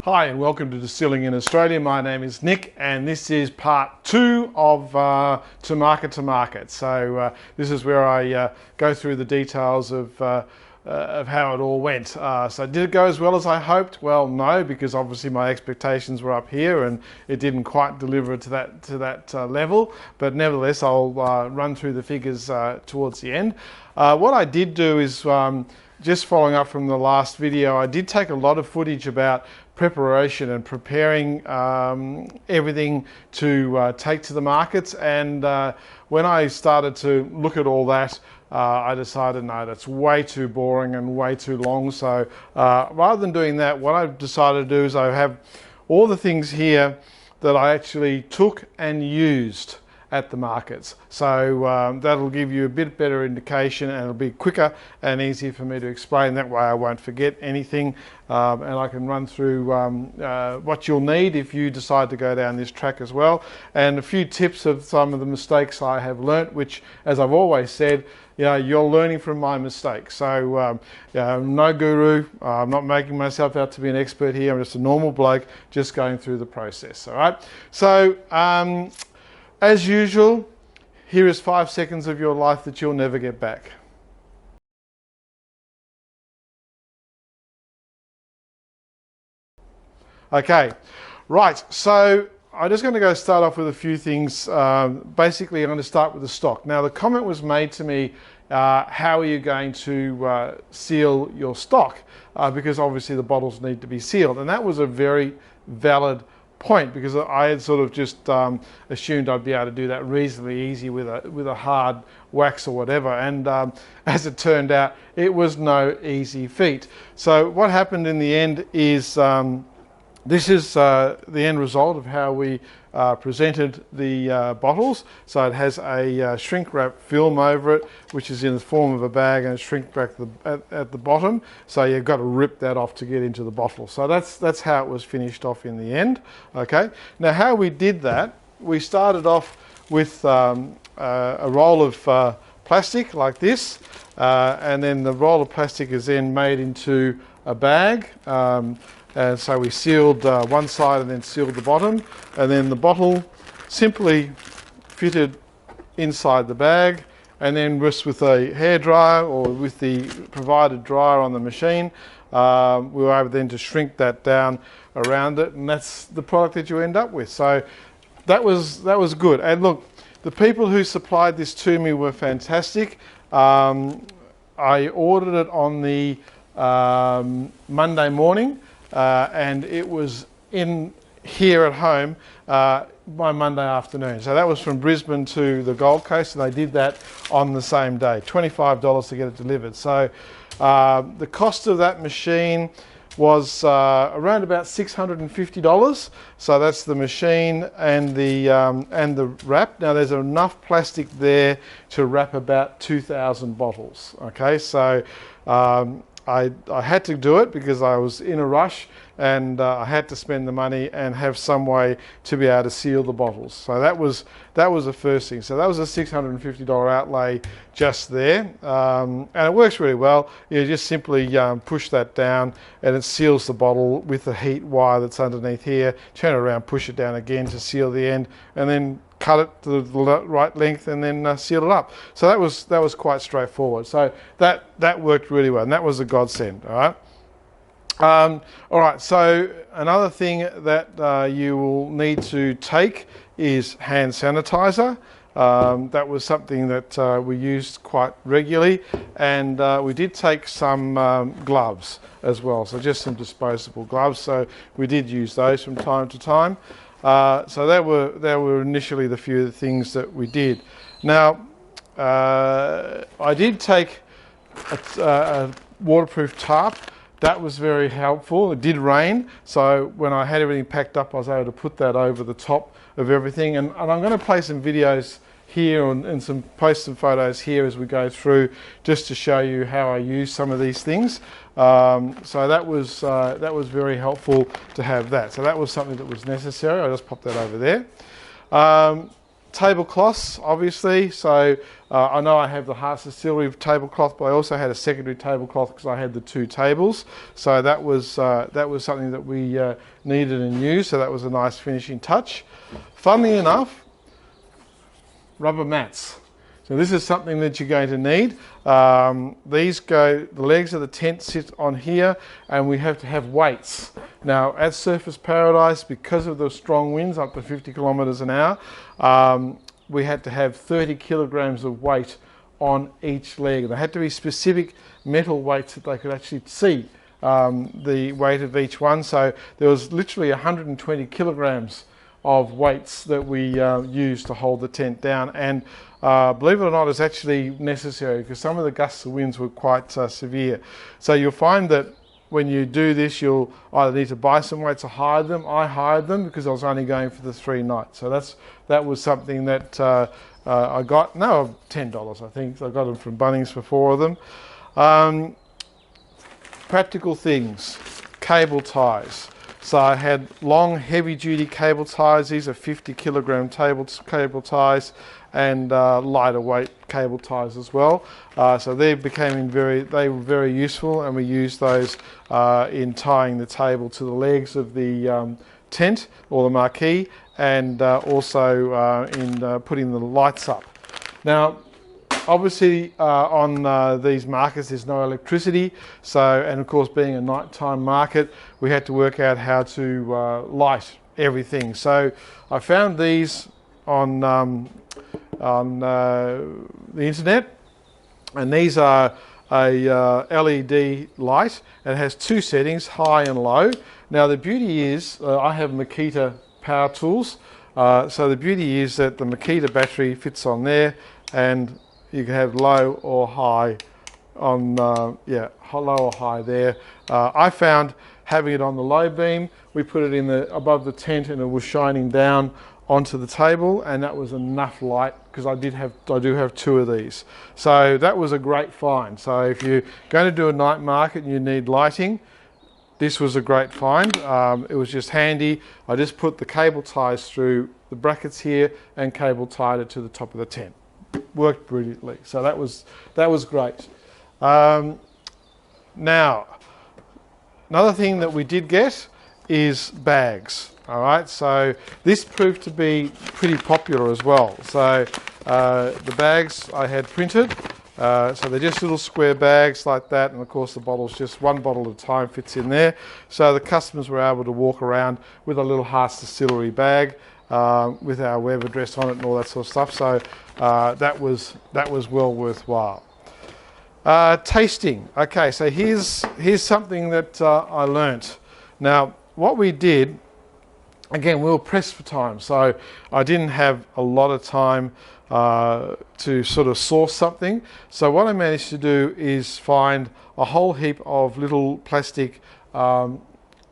Hi and welcome to Distilling in Australia. My name is Nick and this is part 2 of To Market. So this is where I go through the details of how it all went. So did it go as well as I hoped? Well, no, because obviously my expectations were up here and it didn't quite deliver to that level. But nevertheless, I'll run through the figures towards the end. What I did do is, just following up from the last video, I did take a lot of footage about preparation and preparing everything to take to the markets. And when I started to look at all that, I decided, no, that's way too boring and way too long. So rather than doing that, what I've decided to do is I have all the things here that I actually took and used at the markets. So that'll give you a bit better indication and it'll be quicker and easier for me to explain. That way I won't forget anything and I can run through what you'll need if you decide to go down this track as well. And a few tips of some of the mistakes I have learnt, which, as I've always said, you're learning from my mistakes. So I'm no guru. I'm not making myself out to be an expert here. I'm just a normal bloke just going through the process. All right. So as usual, here is 5 seconds of your life that you'll never get back. Okay, right, so I'm just going to start off with a few things. Basically, I'm going to start with the stock. Now, the comment was made to me, how are you going to seal your stock? Because obviously the bottles need to be sealed. And that was a very valid point, because I had sort of just assumed I'd be able to do that reasonably easy with a hard wax or whatever, and as it turned out, it was no easy feat. So what happened in the end is this is the end result of how we presented the bottles. So it has a shrink wrap film over it, which is in the form of a bag, and it's shrink wrap at the bottom. So you've got to rip that off to get into the bottle. So that's how it was finished off in the end. Okay. Now how we did that, we started off with a roll of plastic like this, and then the roll of plastic is then made into a bag. And so we sealed one side and then sealed the bottom, and then the bottle simply fitted inside the bag, and then just with a hairdryer or with the provided dryer on the machine, we were able then to shrink that down around it, and that's the product that you end up with. So that was good. And look, the people who supplied this to me were fantastic. I ordered it on the Monday morning. And it was in here at home by Monday afternoon. So that was from Brisbane to the Gold Coast, and they did that on the same day, $25 to get it delivered. So the cost of that machine was around about $650. So that's the machine and the wrap. Now there's enough plastic there to wrap about 2,000 bottles. Okay, so I had to do it because I was in a rush, and I had to spend the money and have some way to be able to seal the bottles. So that was the first thing. So that was a $650 outlay just there, and it works really well. You just simply push that down and it seals the bottle with the heat wire that's underneath here. Turn it around, push it down again to seal the end, and then cut it to the right length and then seal it up. So that was quite straightforward. So that worked really well, and that was a godsend. All right. All right. So another thing that you will need to take is hand sanitizer. That was something that we used quite regularly, and we did take some gloves as well. So just some disposable gloves. So we did use those from time to time. So there were initially the few things that we did. Now, I did take a waterproof tarp. That was very helpful. It did rain, so when I had everything packed up, I was able to put that over the top of everything. And I'm going to play some videos here and post some photos here as we go through, just to show you how I use some of these things. So that was very helpful to have that. So that was something that was necessary. I'll just pop that over there. tablecloths, obviously. So I know I have the Hearts Distillery tablecloth, but I also had a secondary tablecloth because I had the 2 tables. So that was something that we needed and used. So that was a nice finishing touch. Funnily enough, rubber mats. So this is something that you're going to need. The legs of the tent sit on here, and we have to have weights. Now at Surfers Paradise, because of the strong winds up to 50 kilometres an hour, we had to have 30 kilograms of weight on each leg. They had to be specific metal weights that they could actually see the weight of each one. So there was literally 120 kilograms of weights that we used to hold the tent down, and believe it or not, it's actually necessary because some of the gusts of winds were quite severe. So you'll find that when you do this, you'll either need to buy some weights or hire them. I hired them because I was only going for the 3 nights. So that was something that I got. No, $10 I think. I got them from Bunnings for 4 of them. Practical things, cable ties. So I had long, heavy-duty cable ties. These are 50-kilogram cable ties, and lighter weight cable ties as well. So they were very useful, and we used those in tying the table to the legs of the tent or the marquee, and also in putting the lights up. Now, obviously on these markets there's no electricity, and of course being a nighttime market, we had to work out how to light everything. So I found these on the internet, and these are a LED light, and it has 2 settings, high and low. Now the beauty is, I have Makita power tools, so the beauty is that the Makita battery fits on there, and you can have low or high on, low or high there. I found having it on the low beam, we put it in above the tent, and it was shining down onto the table, and that was enough light because I do have 2 of these. So that was a great find. So if you're going to do a night market and you need lighting, this was a great find. It was just handy. I just put the cable ties through the brackets here and cable tied it to the top of the tent. Worked brilliantly. So that was great. Now, another thing that we did get is bags. All right, so this proved to be pretty popular as well. So the bags I had printed, so they're just little square bags like that, and of course the bottle's just 1 bottle at a time fits in there. So the customers were able to walk around with a little Hearts Distillery bag with our web address on it and all that sort of stuff. So that was well worthwhile. Tasting. Okay, so here's something that I learnt. Now, what we did, again, we were pressed for time, so I didn't have a lot of time to sort of source something. So what I managed to do is find a whole heap of little plastic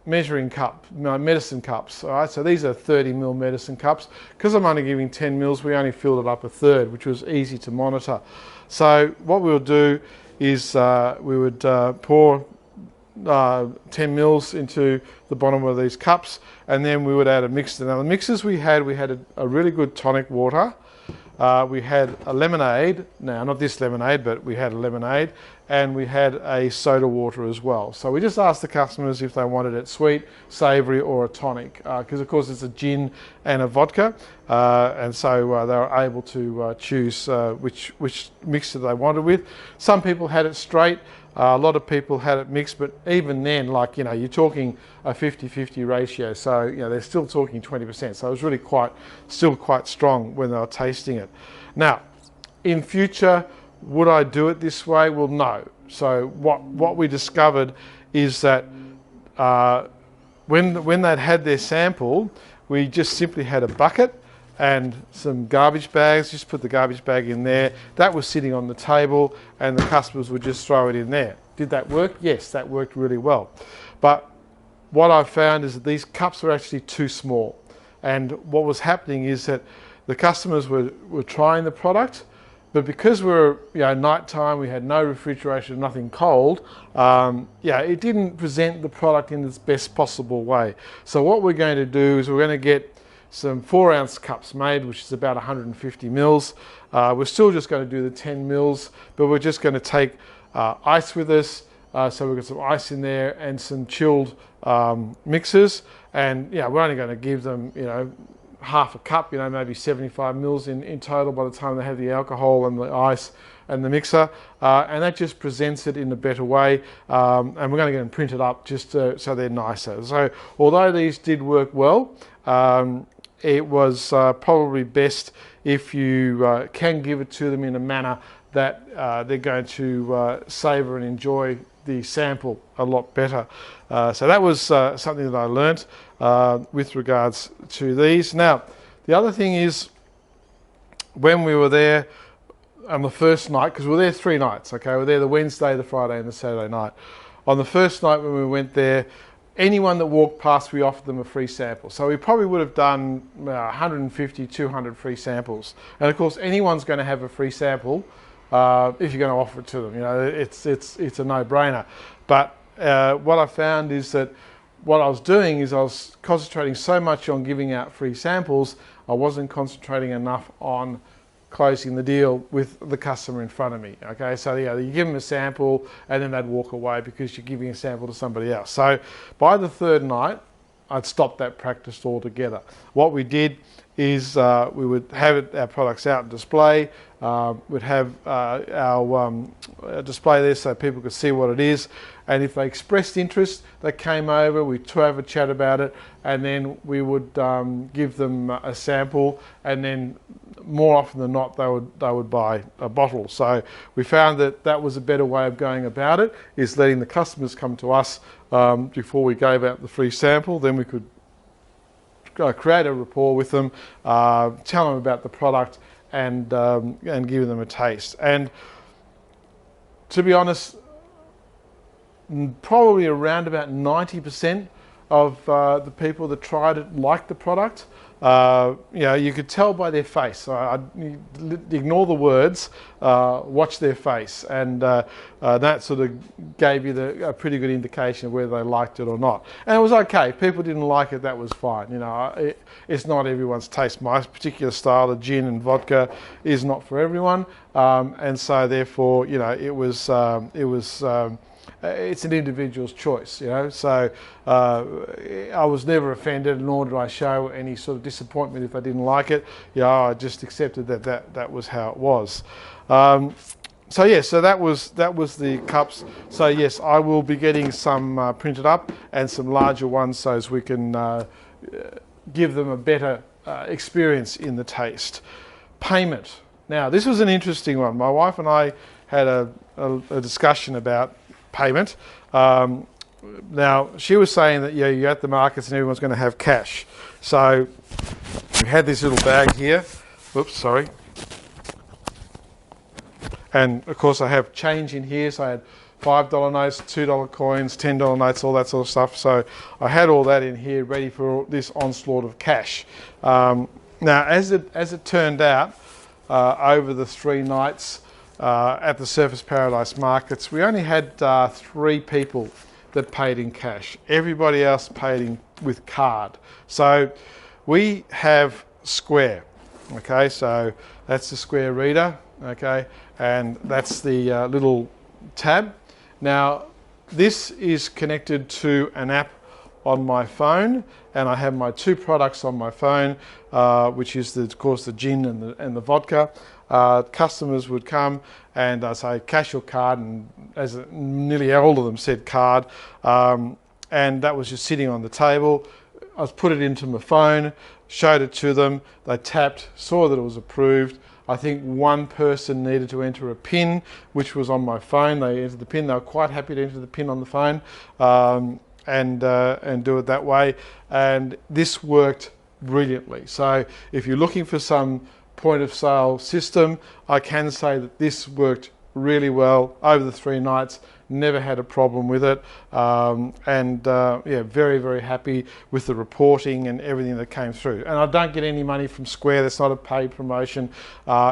measuring cup, medicine cups. All right, so these are 30 ml medicine cups. Because I'm only giving 10 mils, we only filled it up 1/3, which was easy to monitor. So what we'll do is we would pour 10 mils into the bottom of these cups, and then we would add a mixer. Now the mixers we had a really good tonic water. We had a lemonade, now not this lemonade, but we had a lemonade, and we had a soda water as well. So we just asked the customers if they wanted it sweet, savoury or a tonic, because of course it's a gin and a vodka, and so they were able to choose which mixer they wanted with. Some people had it straight, a lot of people had it mixed, but even then, like, you know, you're talking a 50-50 ratio, so you know they're still talking 20%. So it was really still quite strong when they were tasting it. Now, in future, would I do it this way? Well, no. So what we discovered is that when they'd had their sample, we just simply had a bucket and some garbage bags, just put the garbage bag in there. That was sitting on the table, and the customers would just throw it in there. Did that work? Yes, that worked really well. But what I found is that these cups were actually too small. And what was happening is that the customers were trying the product, but because we're nighttime, we had no refrigeration, nothing cold, it didn't present the product in its best possible way. So what we're going to do is we're going to get some 4-ounce cups made, which is about 150 mils. We're still just going to do the 10 mils, but we're just going to take ice with us. So we've got some ice in there and some chilled mixers. And yeah, we're only going to give them, half a cup, maybe 75 mils in total by the time they have the alcohol and the ice and the mixer. And that just presents it in a better way. And we're going to get them printed up just so they're nicer. So although these did work well, it was probably best if you can give it to them in a manner that they're going to savour and enjoy the sample a lot better. So that was something that I learnt with regards to these. Now, the other thing is, when we were there on the first night, because we were there 3 nights, okay? We were there the Wednesday, the Friday and the Saturday night. On the first night when we went there, anyone that walked past, we offered them a free sample. So we probably would have done 150, 200 free samples. And of course, anyone's going to have a free sample if you're going to offer it to them. It's a no-brainer. But what I found is that what I was doing is I was concentrating so much on giving out free samples, I wasn't concentrating enough on closing the deal with the customer in front of me. Okay, so you give them a sample and then they'd walk away because you're giving a sample to somebody else. So by the 3rd night, I'd stopped that practice altogether. What we did is we would have our products out on display. We'd have our display there so people could see what it is. And if they expressed interest, they came over, we'd have a chat about it, and then we would give them a sample, and then more often than not they would buy a bottle. So we found that that was a better way of going about it, is letting the customers come to us before we gave out the free sample. Then we could create a rapport with them, tell them about the product, and give them a taste. And to be honest, probably around about 90% of the people that tried it liked the product. You could tell by their face. So I'd ignore the words, watch their face, and that sort of gave you a pretty good indication of whether they liked it or not. And it was okay. If people didn't like it, that was fine. It's not everyone's taste. My particular style of gin and vodka is not for everyone, and so therefore, it's an individual's choice, So I was never offended, nor did I show any sort of disappointment if I didn't like it. I just accepted that was how it was. So that was the cups. So yes, I will be getting some printed up and some larger ones, so as we can give them a better experience in the taste. Payment. Now, this was an interesting one. My wife and I had a discussion about payment. Now, she was saying that you're at the markets and everyone's going to have cash. So we had this little bag here. Oops, sorry. And of course I have change in here. So I had $5 notes, $2 coins, $10 notes, all that sort of stuff. So I had all that in here ready for this onslaught of cash. Now, as it turned out, over the 3 nights, at the Surfers Paradise markets, we only had 3 people that paid in cash. Everybody else paid with card. So we have Square, okay, so that's the Square reader, okay, and that's the little tab. Now, this is connected to an app on my phone, and I have my 2 products on my phone, which is of course the gin and the vodka. Customers would come and I'd say cash or card, and as nearly all of them said card, and that was just sitting on the table. I put it into my phone, showed it to them, they tapped, saw that it was approved. I think one person needed to enter a PIN, which was on my phone. They entered the PIN. They were quite happy to enter the PIN on the phone and do it that way. And this worked brilliantly. So if you're looking for some point of sale system, I can say that this worked really well over the 3 nights. Never had a problem with it, very, very happy with the reporting and everything that came through. And I don't get any money from Square. That's not a paid promotion.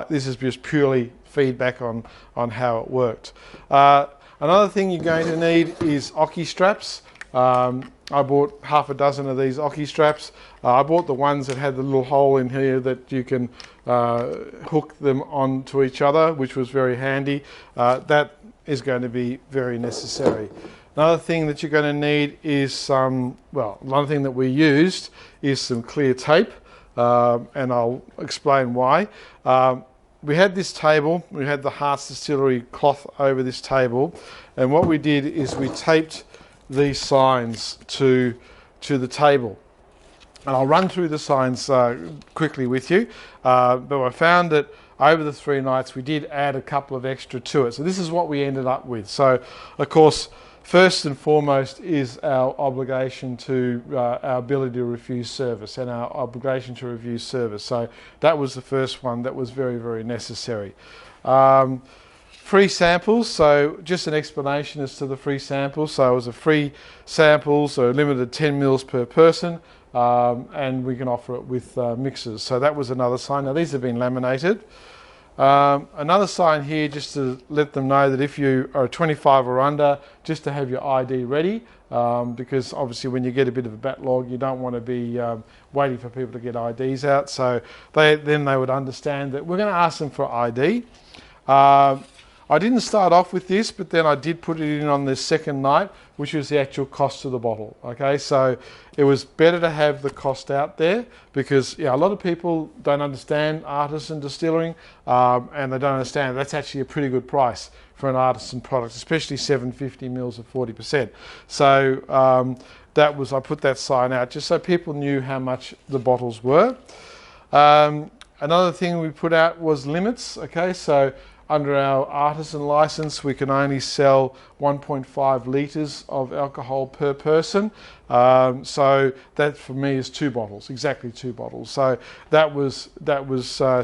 This is just purely feedback on how it worked. Another thing you're going to need is Oki straps. I bought half a dozen of these Oki straps. I bought the ones that had the little hole in here that you can hook them onto each other, which was very handy. That is going to be very necessary. Another thing that you're going to need is some, well, another thing that we used is some clear tape, and I'll explain why. We had this table, we had the Hearts Distillery cloth over this table, and what we did is we taped these signs to the table. And I'll run through the signs quickly with you, but I found that over the 3 nights we did add a couple of extra to it. So this is what we ended up with. So of course, first and foremost is our obligation to our ability to refuse service and our obligation to review service. So that was the first one that was very, very necessary. Free samples, so just an explanation as to the free samples. So it was a free sample, so limited 10 mils per person, and we can offer it with mixers. So that was another sign. Now these have been laminated. Another sign here just to let them know that if you are 25 or under, just to have your ID ready, because obviously when you get a bit of a backlog, you don't want to be waiting for people to get IDs out. So then they would understand that we're going to ask them for ID. I didn't start off with this, but then I did put it in on the second night, which was the actual cost of the bottle. Okay, so it was better to have the cost out there because a lot of people don't understand artisan distilling, and they don't understand that's actually a pretty good price for an artisan product, especially 750 mils of 40%. So that was, I put that sign out just so people knew how much the bottles were. Another thing we put out was limits. Okay, so under our artisan license, we can only sell 1.5 litres of alcohol per person. So that for me is 2 bottles, exactly 2 bottles. So that was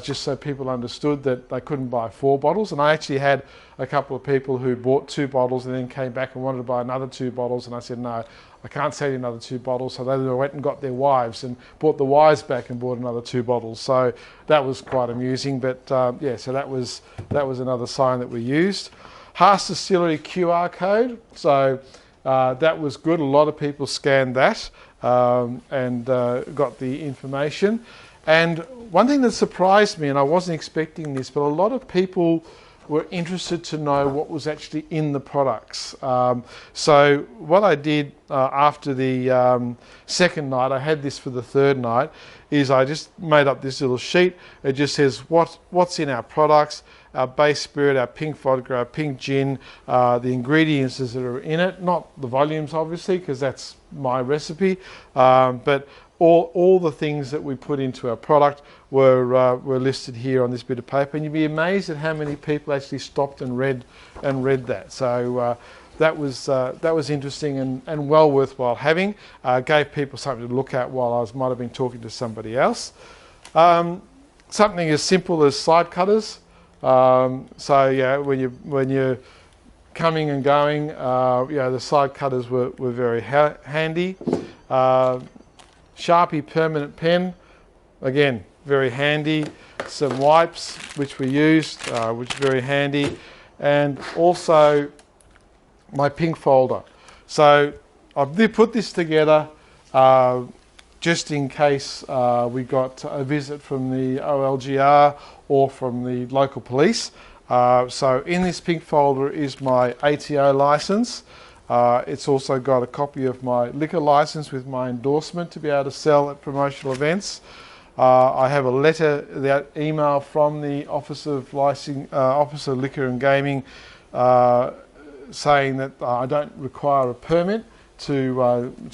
just so people understood that they couldn't buy 4 bottles. And I actually had a couple of people who bought 2 bottles and then came back and wanted to buy another 2 bottles. And I said, no, I can't sell you another 2 bottles. So they went and got their wives and brought the wives back and bought another 2 bottles. So that was quite amusing. But yeah, so that was another sign that we used. Hearts Distillery QR code. So that was good. A lot of people scanned that and got the information. And one thing that surprised me, and I wasn't expecting this, but a lot of people were interested to know what was actually in the products. So what I did after the second night, I had this for the third night, is I just made up this little sheet. It just says what's in our products, our base spirit, our pink vodka, our pink gin, the ingredients that are in it, not the volumes obviously, because that's my recipe, but all the things that we put into our product were listed here on this bit of paper, and you'd be amazed at how many people actually stopped and read that. So that was interesting and well worthwhile having. Gave people something to look at while I might have been talking to somebody else. Something as simple as side cutters. So yeah, when you're coming and going, the side cutters were very handy. Sharpie permanent pen, again, very handy. Some wipes, which we used, which is very handy. And also my pink folder. So I've put this together just in case we got a visit from the OLGR or from the local police. So in this pink folder is my ATO license. It's also got a copy of my liquor license with my endorsement to be able to sell at promotional events. I have a letter, that email from the Office of Liquor and Gaming saying that I don't require a permit to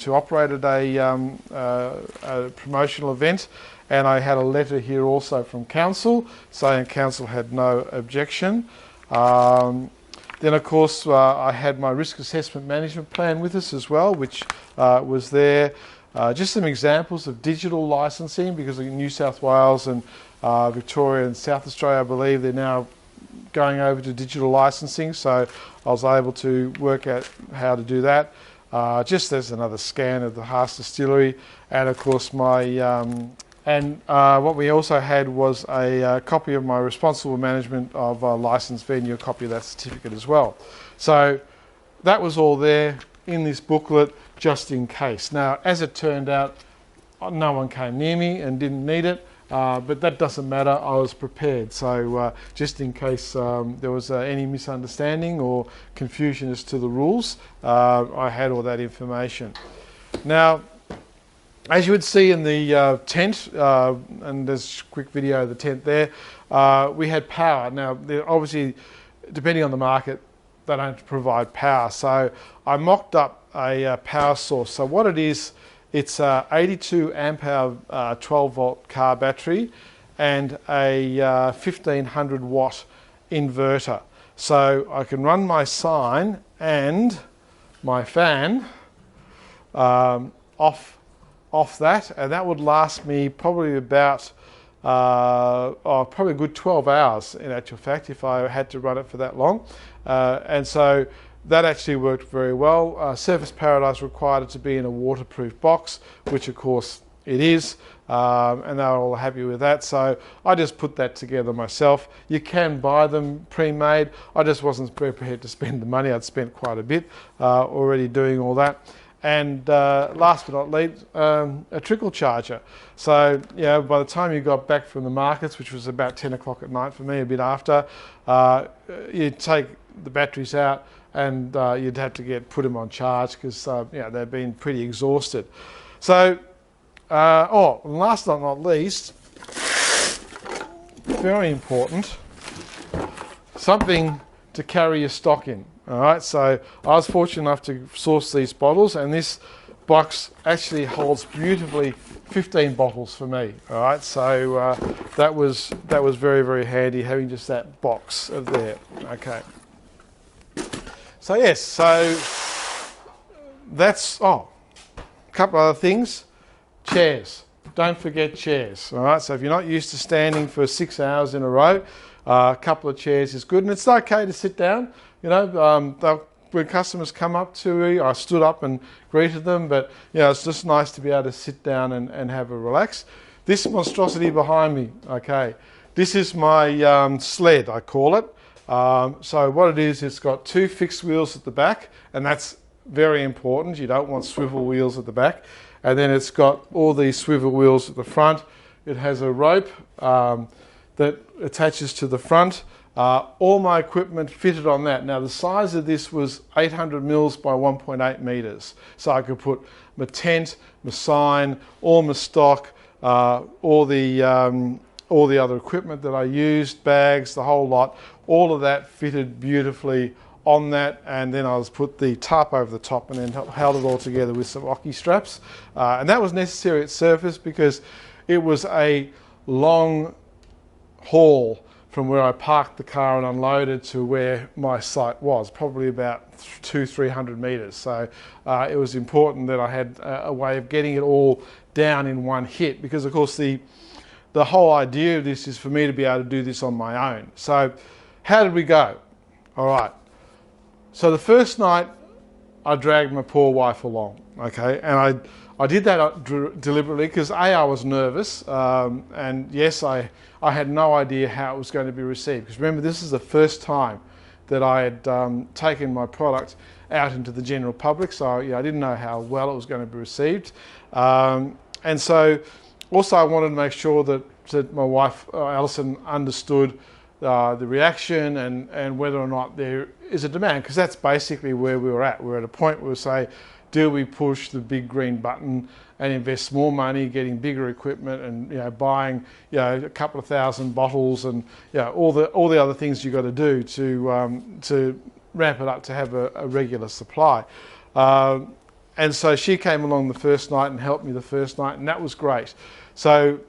operate at a promotional event. And I had a letter here also from Council saying Council had no objection. Then of course I had my risk assessment management plan with us as well, which was there. Just some examples of digital licensing, because in New South Wales and Victoria and South Australia, I believe they're now going over to digital licensing. So I was able to work out how to do that. Just as another scan of the Hearts Distillery, and of course my what we also had was a copy of my responsible management of a licensed venue, a copy of that certificate as well. So that was all there in this booklet, just in case. Now, as it turned out, no one came near me and didn't need it, but that doesn't matter. I was prepared. So just in case there was any misunderstanding or confusion as to the rules, I had all that information. Now, as you would see in the tent, and there's a quick video of the tent there, we had power. Now, obviously, depending on the market, they don't provide power. So I mocked up a power source. So what it is, it's a 82 amp hour 12 volt car battery and a 1500 watt inverter. So I can run my sign and my fan off that, and that would last me probably about probably a good 12 hours in actual fact if I had to run it for that long. And so that actually worked very well. Surface Paradise required it to be in a waterproof box, which of course it is, and they were all happy with that. So I just put that together myself. You can buy them pre-made. I just wasn't prepared to spend the money. I'd spent quite a bit already doing all that. And last but not least, a trickle charger. So, you know, by the time you got back from the markets, which was about 10 o'clock at night for me, a bit after, you'd take the batteries out and you'd have to put them on charge because you know, they've been pretty exhausted. So, last but not least, very important, something to carry your stock in. All right, so I was fortunate enough to source these bottles, and this box actually holds beautifully 15 bottles for me. All right, so that was very, very handy having just that box of there. Okay. So yes, so that's a couple other things. Chairs. Don't forget chairs. All right, so if you're not used to standing for 6 hours in a row, a couple of chairs is good, and it's okay to sit down. You know, when customers come up to me, I stood up and greeted them, but you know, it's just nice to be able to sit down and have a relax. This monstrosity behind me, okay, this is my sled, I call it. So what it is, it's got 2 fixed wheels at the back, and that's very important. You don't want swivel wheels at the back. And then it's got all these swivel wheels at the front. It has a rope that attaches to the front. All my equipment fitted on that. Now the size of this was 800 mils by 1.8 meters. So I could put my tent, my sign, all my stock, all the other equipment that I used, bags, the whole lot, all of that fitted beautifully on that, and then I was put the tarp over the top and then held it all together with some ocky straps. And that was necessary at surface because it was a long haul from where I parked the car and unloaded to where my site was, probably about 200-300 meters. So it was important that I had a way of getting it all down in one hit, because of course the whole idea of this is for me to be able to do this on my own. So how did we go? All right. So the first night I dragged my poor wife along, okay, and I did that deliberately because I was nervous, and yes, I had no idea how it was going to be received, because remember, this is the first time that I had taken my product out into the general public, so I didn't know how well it was going to be received. And so also I wanted to make sure that my wife Alison understood the reaction and whether or not there is a demand, because that's basically where we were at. We're at a point where we say, do we push the big green button and invest more money getting bigger equipment and buying a couple of thousand bottles and all the other things you've got to do to ramp it up to have a regular supply. And so she came along the first night and helped me the first night, and that was great. So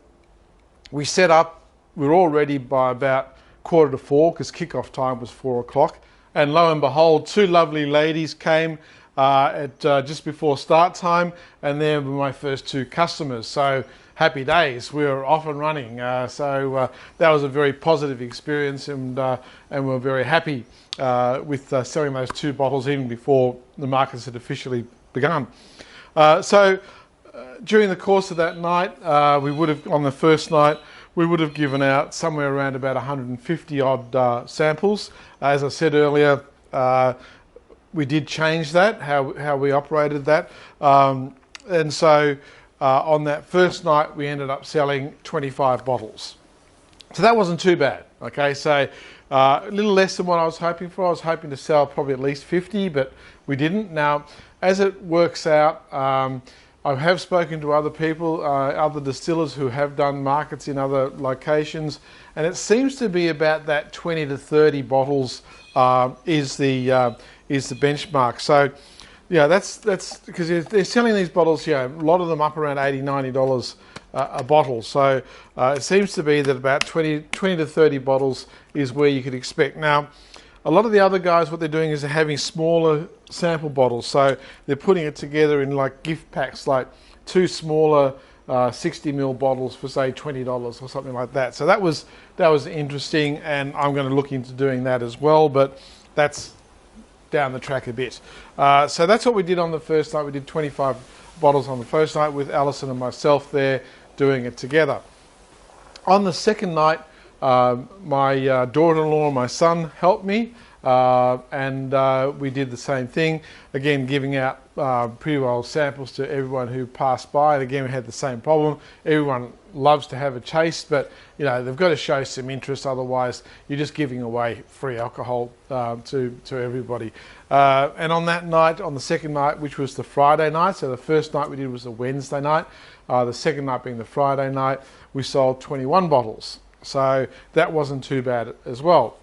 we set up, we were all ready by about 3:45 because kickoff time was 4 o'clock, and lo and behold, 2 lovely ladies came at just before start time, and they were my first 2 customers. So happy days, we were off and running. So that was a very positive experience, and we're very happy with selling those 2 bottles even before the markets had officially begun. So during the course of that night, we would have, on the first night, we would have given out somewhere around about 150 odd samples. As I said earlier, we did change that, how we operated that. And so on that first night, we ended up selling 25 bottles. So that wasn't too bad. Okay, so a little less than what I was hoping for. I was hoping to sell probably at least 50, but we didn't. Now, as it works out, I have spoken to other people, other distillers who have done markets in other locations, and it seems to be about that 20 to 30 bottles is the benchmark. So, yeah, that's because they're selling these bottles. Yeah, a lot of them up around $80, $90 a bottle. So it seems to be that about 20 to 30 bottles is where you could expect. Now, a lot of the other guys, what they're doing is they're having smaller sample bottles. So they're putting it together in like gift packs, like 2 smaller 60 ml bottles for say $20 or something like that. So that was interesting, and I'm going to look into doing that as well, but that's down the track a bit. So that's what we did on the first night. We did 25 bottles on the first night with Alison and myself there doing it together. On the second night, my daughter-in-law and my son helped me, and we did the same thing, again giving out pretty well samples to everyone who passed by. And again, we had the same problem. Everyone loves to have a taste, but you know, they've got to show some interest, otherwise you're just giving away free alcohol to everybody. And on that night, on the second night, which was the Friday night, so the first night we did was the Wednesday night, the second night being the Friday night, we sold 21 bottles. So that wasn't too bad as well.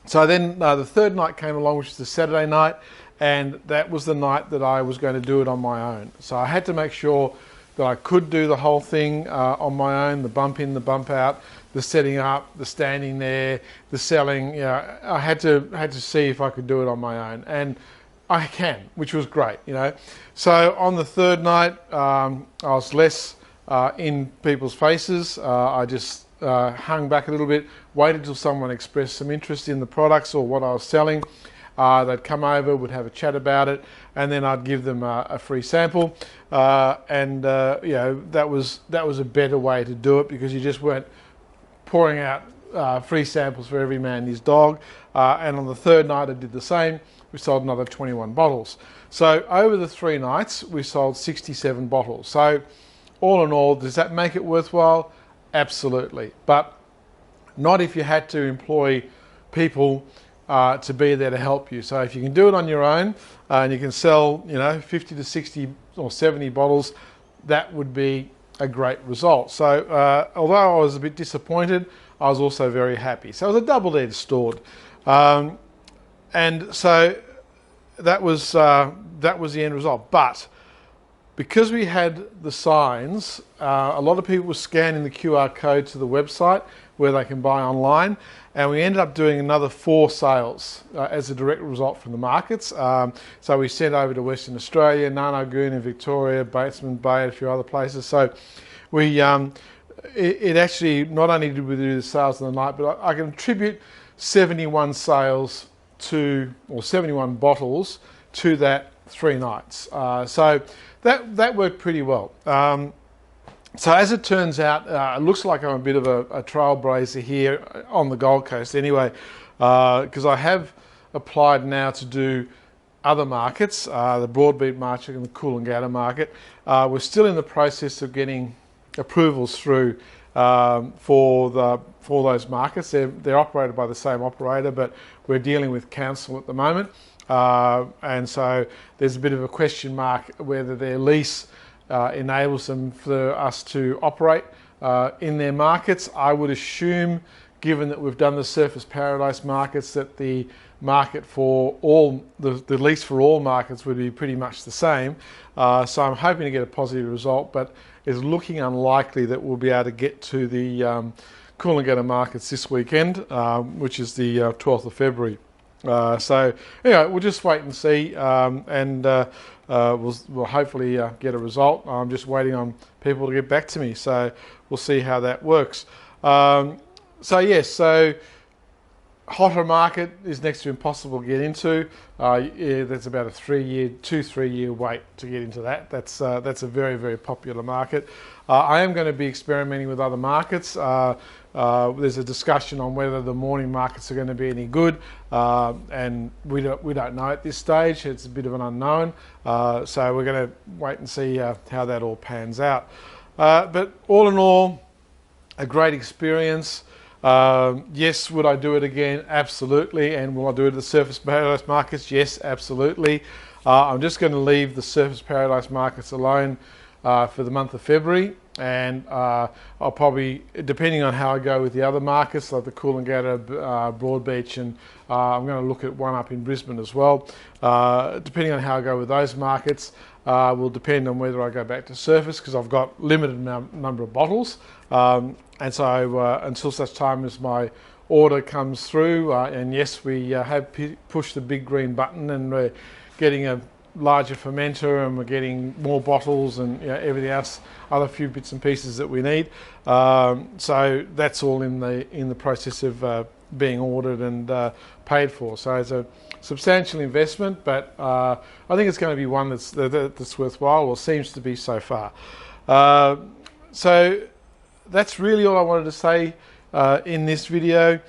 So then the third night came along, which was the Saturday night, and that was the night that I was going to do it on my own. So I had to make sure that I could do the whole thing on my own, the bump in, the bump out, the setting up, the standing there, the selling. You know, I had to see if I could do it on my own, and I can, which was great, you know. So on the third night, I was less in people's faces. I just hung back a little bit, waited till someone expressed some interest in the products or what I was selling. They'd come over, would have a chat about it, and then I'd give them a free sample. You know, that was a better way to do it, because you just weren't pouring out free samples for every man and his dog. And on the third night, I did the same. We sold another 21 bottles. So over the 3 nights, we sold 67 bottles. So all in all, does that make it worthwhile? Absolutely, but not if you had to employ people to be there to help you. So if you can do it on your own and you can sell, you know, 50 to 60 or 70 bottles, that would be a great result. So although I was a bit disappointed, I was also very happy. So it was a double-edged sword, and so that was the end result. But because we had the signs, a lot of people were scanning the QR code to the website where they can buy online, and we ended up doing another 4 sales as a direct result from the markets. So we sent over to Western Australia, Narnagoon in Victoria, Batesman Bay, a few other places. So we, it actually, not only did we do the sales of the night, but I can attribute 71 sales to, or 71 bottles to that 3 nights. So that worked pretty well. So as it turns out, it looks like I'm a bit of a trailblazer here on the Gold Coast anyway, because I have applied now to do other markets, the Broadbeat market and the Coolangatta market. We're still in the process of getting approvals through for those markets. They're operated by the same operator, but we're dealing with council at the moment. And so there's a bit of a question mark whether their lease enables them for us to operate in their markets. I would assume, given that we've done the Surfers Paradise markets, that the market for all, the lease for all markets would be pretty much the same. So I'm hoping to get a positive result, but it's looking unlikely that we'll be able to get to the Coolangatta markets this weekend, which is the 12th of February. So anyway, we'll just wait and see, and we'll hopefully get a result. I'm just waiting on people to get back to me, so we'll see how that works. So yes, so hotter market is next to impossible to get into. Yeah, there's about a 2-3 year wait to get into that. That's a very, very popular market. I am going to be experimenting with other markets. There's a discussion on whether the morning markets are going to be any good, and we don't know at this stage. It's a bit of an unknown, so we're going to wait and see how that all pans out. But all in all, a great experience. Yes, would I do it again? Absolutely. And will I do it at the Surfers Paradise markets? Yes, absolutely. I'm just going to leave the Surfers Paradise markets alone for the month of February, and I'll probably, depending on how I go with the other markets like the Coolangatta, Broadbeach, and I'm going to look at one up in Brisbane as well. Depending on how I go with those markets will depend on whether I go back to Surfers, because I've got limited number of bottles. And so until such time as my order comes through, and yes, we have pushed the big green button, and we're getting a larger fermenter, and we're getting more bottles, and everything else, other few bits and pieces that we need. So that's all in the process of being ordered and paid for. So it's a substantial investment, but I think it's going to be one that's worthwhile, or seems to be so far. So that's really all I wanted to say in this video.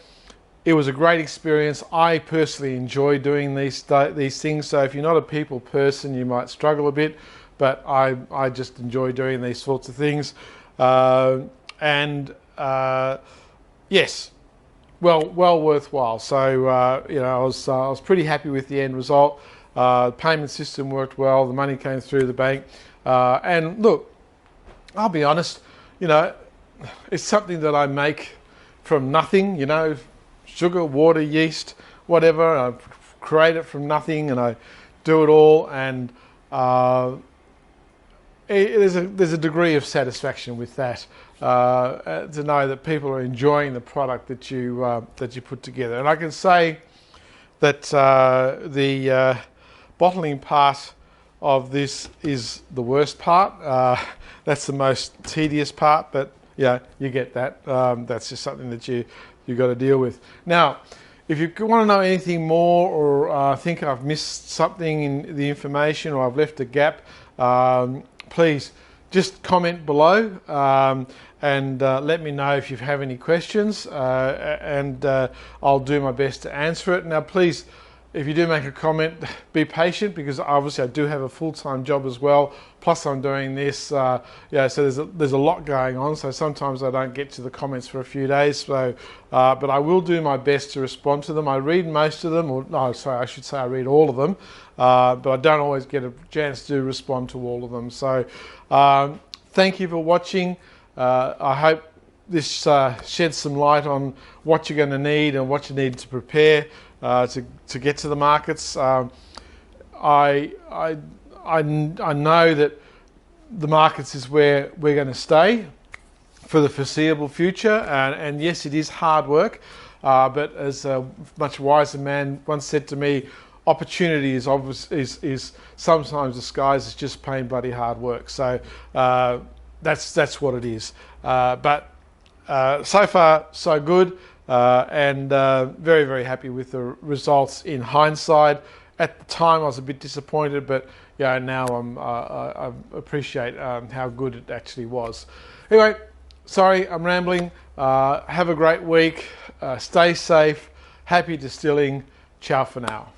It was a great experience. I personally enjoy doing these things. So if you're not a people person, you might struggle a bit, but I just enjoy doing these sorts of things. Yes, well worthwhile. So I was pretty happy with the end result. The payment system worked well. The money came through the bank, and look, I'll be honest. It's something that I make from nothing. Sugar, water, yeast, whatever. I create it from nothing, and I do it all. And there's a degree of satisfaction with that, to know that people are enjoying the product that you put together. And I can say that the bottling part of this is the worst part. That's the most tedious part, but you get that. That's just something that you've got to deal with. Now, if you want to know anything more, or think I've missed something in the information, or I've left a gap, please just comment below, and let me know if you have any questions, and I'll do my best to answer it. Now, please, if you do make a comment, be patient, because obviously I do have a full-time job as well. Plus I'm doing this, so there's a lot going on. So sometimes I don't get to the comments for a few days. So, but I will do my best to respond to them. I read most of them, I should say I read all of them, but I don't always get a chance to respond to all of them. So, thank you for watching. I hope this sheds some light on what you're going to need and what you need to prepare to get to the markets. I know that the markets is where we're going to stay for the foreseeable future, and yes, it is hard work, but as a much wiser man once said to me, opportunity is sometimes disguised as just plain bloody hard work. So that's what it is. But so far so good, and very, very happy with the results in hindsight. At the time I was a bit disappointed, but now I appreciate how good it actually was. Anyway, sorry I'm rambling. Have a great week. Stay safe. Happy distilling. Ciao for now.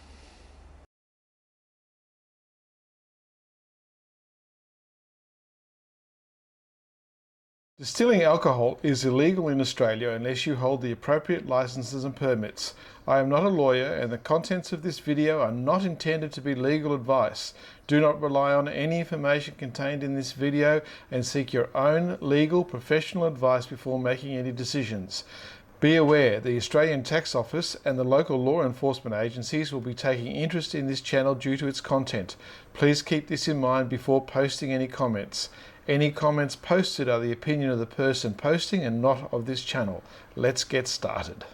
Distilling alcohol is illegal in Australia unless you hold the appropriate licenses and permits. I am not a lawyer, and the contents of this video are not intended to be legal advice. Do not rely on any information contained in this video, and seek your own legal professional advice before making any decisions. Be aware, the Australian Tax Office and the local law enforcement agencies will be taking interest in this channel due to its content. Please keep this in mind before posting any comments. Any comments posted are the opinion of the person posting and not of this channel. Let's get started.